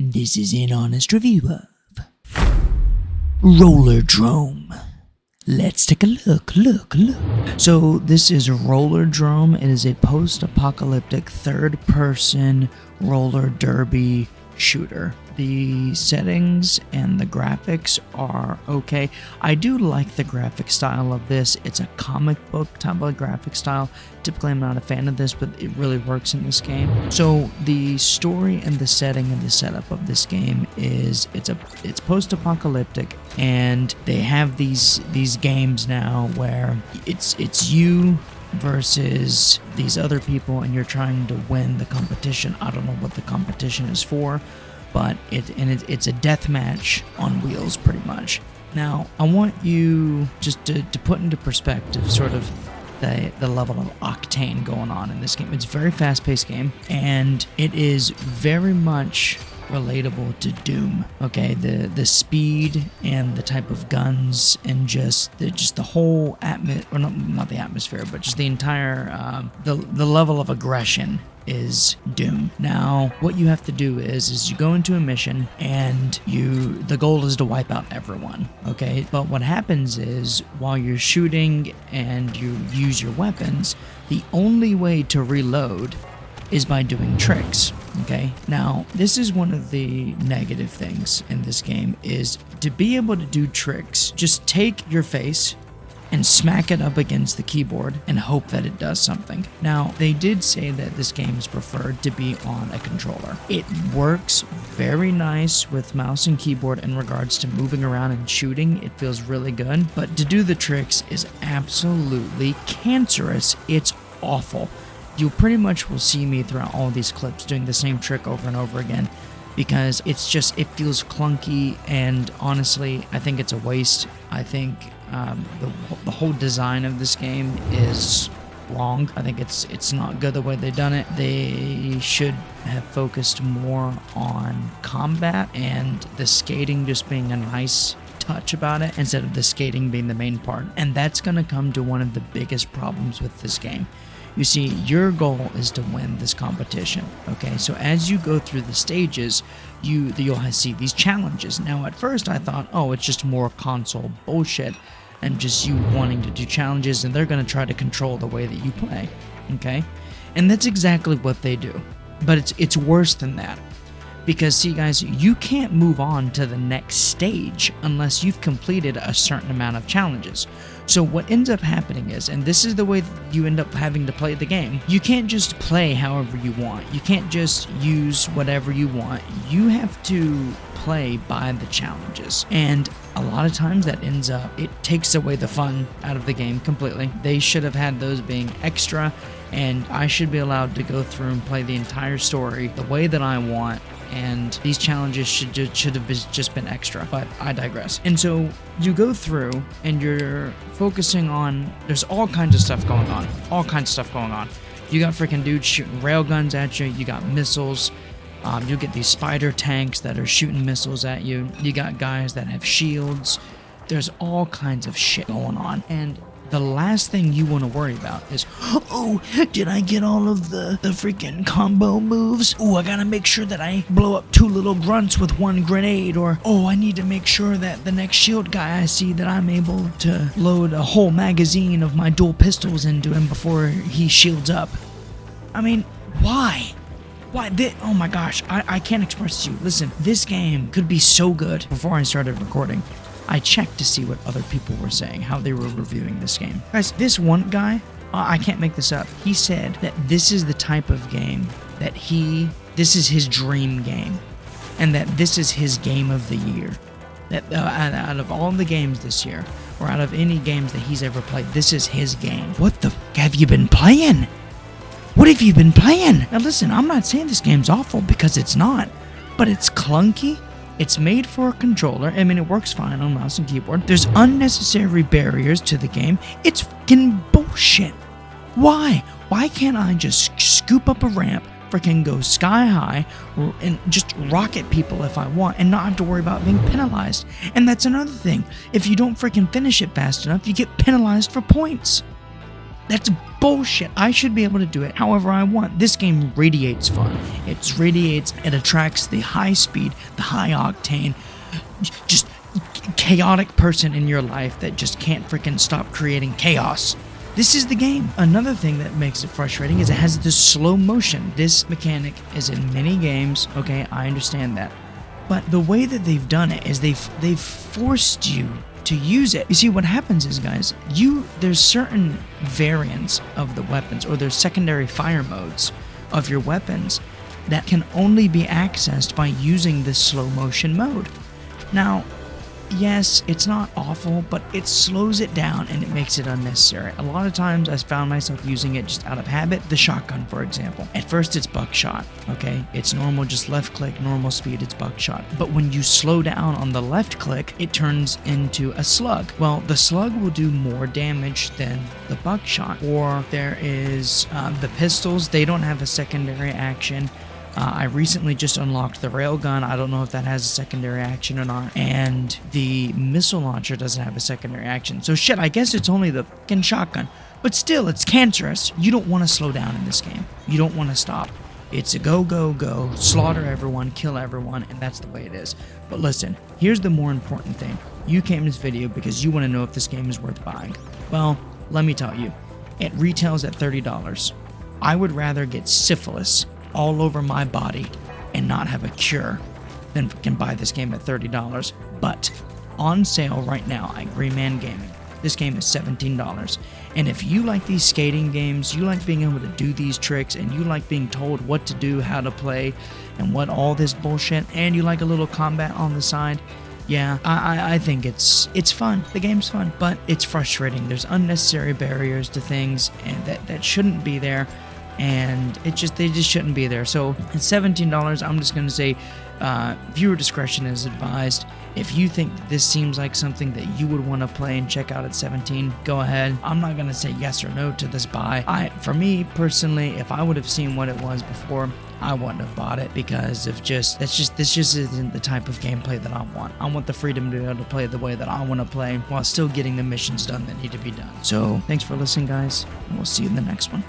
This is an honest review of Rollerdrome. Let's take a look. So this is Rollerdrome. It is a post-apocalyptic third-person roller derby shooter. The settings and the graphics are okay. I do like the graphic style of this. It's a comic book type of graphic style. Typically I'm not a fan of this, but it really works in this game. So the story and the setting and the setup of this game is it's post-apocalyptic, and they have these games now where it's you versus these other people, and you're trying to win the competition. I don't know what the competition is for, but it's a death match on wheels pretty much. Now I want you just to put into perspective sort of the level of octane going on in this game. It's a very fast-paced game, and it is very much relatable to Doom. Okay, the speed and the type of guns and just the whole atmosphere, or not the atmosphere, but just the entire the level of aggression is Doom. Now what you have to do is you go into a mission, and the goal is to wipe out everyone. Okay, but what happens is while you're shooting and you use your weapons, the only way to reload is by doing tricks. Okay, now this is one of the negative things in this game, is to be able to do tricks. Just take your face and smack it up against the keyboard and hope that it does something. Now, they did say that this game is preferred to be on a controller. It works very nice with mouse and keyboard in regards to moving around and shooting. It feels really good, but to do the tricks is absolutely cancerous. It's awful. You pretty much will see me throughout all these clips doing the same trick over and over again, because it feels clunky, and honestly, I think it's a waste. I think the whole design of this game is wrong. I think it's not good the way they've done it. They should have focused more on combat and the skating just being a nice touch about it, instead of the skating being the main part. And that's going to come to one of the biggest problems with this game. You see, your goal is to win this competition, okay? So as you go through the stages, you'll see these challenges. Now, at first I thought, oh, it's just more console bullshit and just you wanting to do challenges, and they're going to try to control the way that you play, okay? And that's exactly what they do. But it's worse than that. Because, see guys, you can't move on to the next stage unless you've completed a certain amount of challenges. So what ends up happening is, and this is the way that you end up having to play the game, you can't just play however you want. You can't just use whatever you want. You have to play by the challenges. And a lot of times that it takes away the fun out of the game completely. They should have had those being extra, and I should be allowed to go through and play the entire story the way that I want. And these challenges should have just been extra, but I digress. And so you go through and you're focusing on, there's all kinds of stuff going on. You got freaking dudes shooting railguns at you. You got missiles. You get these spider tanks that are shooting missiles at you. You got guys that have shields. There's all kinds of shit going on. And the last thing you want to worry about is, oh, did I get all of the freaking combo moves? Oh, I gotta make sure that I blow up 2 little grunts with 1 grenade. Or, oh, I need to make sure that the next shield guy I see, that I'm able to load a whole magazine of my dual pistols into him before he shields up. I mean, why? Oh my gosh, I can't express to you. Listen, this game could be so good. Before I started recording, I checked to see what other people were saying, how they were reviewing this game. Guys, this one guy, I can't make this up, he said that this is the type of game that this is his dream game, and that this is his game of the year. That out of all the games this year, or out of any games that he's ever played, this is his game. What the f*** have you been playing? What have you been playing? Now listen, I'm not saying this game's awful, because it's not, but it's clunky. It's made for a controller. I mean, it works fine on mouse and keyboard. There's unnecessary barriers to the game. It's fucking bullshit. Why? Why can't I just scoop up a ramp, freaking go sky high, and just rocket people if I want, and not have to worry about being penalized? And that's another thing. If you don't freaking finish it fast enough, you get penalized for points. That's bullshit. I should be able to do it however I want. This game radiates fun. It attracts the high speed, the high octane, just chaotic person in your life that just can't freaking stop creating chaos. This is the game. Another thing that makes it frustrating is it has this slow motion. This mechanic is in many games, okay, I understand that. But the way that they've done it is they've forced you to use it. You see, what happens is, guys, there's certain variants of the weapons, or there's secondary fire modes of your weapons that can only be accessed by using this slow motion mode. Now, yes, it's not awful, but it slows it down and it makes it unnecessary. A lot of times I found myself using it just out of habit. The shotgun, for example. At first it's buckshot, okay? It's normal, just left click, normal speed, it's buckshot. But when you slow down on the left click, it turns into a slug. Well, the slug will do more damage than the buckshot. Or there is the pistols. They don't have a secondary action. I recently just unlocked the railgun. I don't know if that has a secondary action or not. And the missile launcher doesn't have a secondary action. So shit, I guess it's only the fucking shotgun. But still, it's cancerous. You don't want to slow down in this game. You don't want to stop. It's a go, go, go, slaughter everyone, kill everyone, and that's the way it is. But listen, here's the more important thing. You came to this video because you want to know if this game is worth buying. Well, let me tell you. It retails at $30. I would rather get syphilis all over my body and not have a cure than can buy this game at $30. But on sale right now at Green Man Gaming, this game is $17. And if you like these skating games, you like being able to do these tricks, and you like being told what to do, how to play, and what all this bullshit, and you like a little combat on the side, yeah, I think it's fun. The game's fun, but it's frustrating. There's unnecessary barriers to things and that shouldn't be there. And they just shouldn't be there. So at $17, I'm just going to say viewer discretion is advised. If you think this seems like something that you would want to play and check out at 17, go ahead. I'm not going to say yes or no to this buy. For me personally, if I would have seen what it was before, I wouldn't have bought it, because of this just isn't the type of gameplay that I want. I want the freedom to be able to play the way that I want to play while still getting the missions done that need to be done. So thanks for listening, guys, and we'll see you in the next one.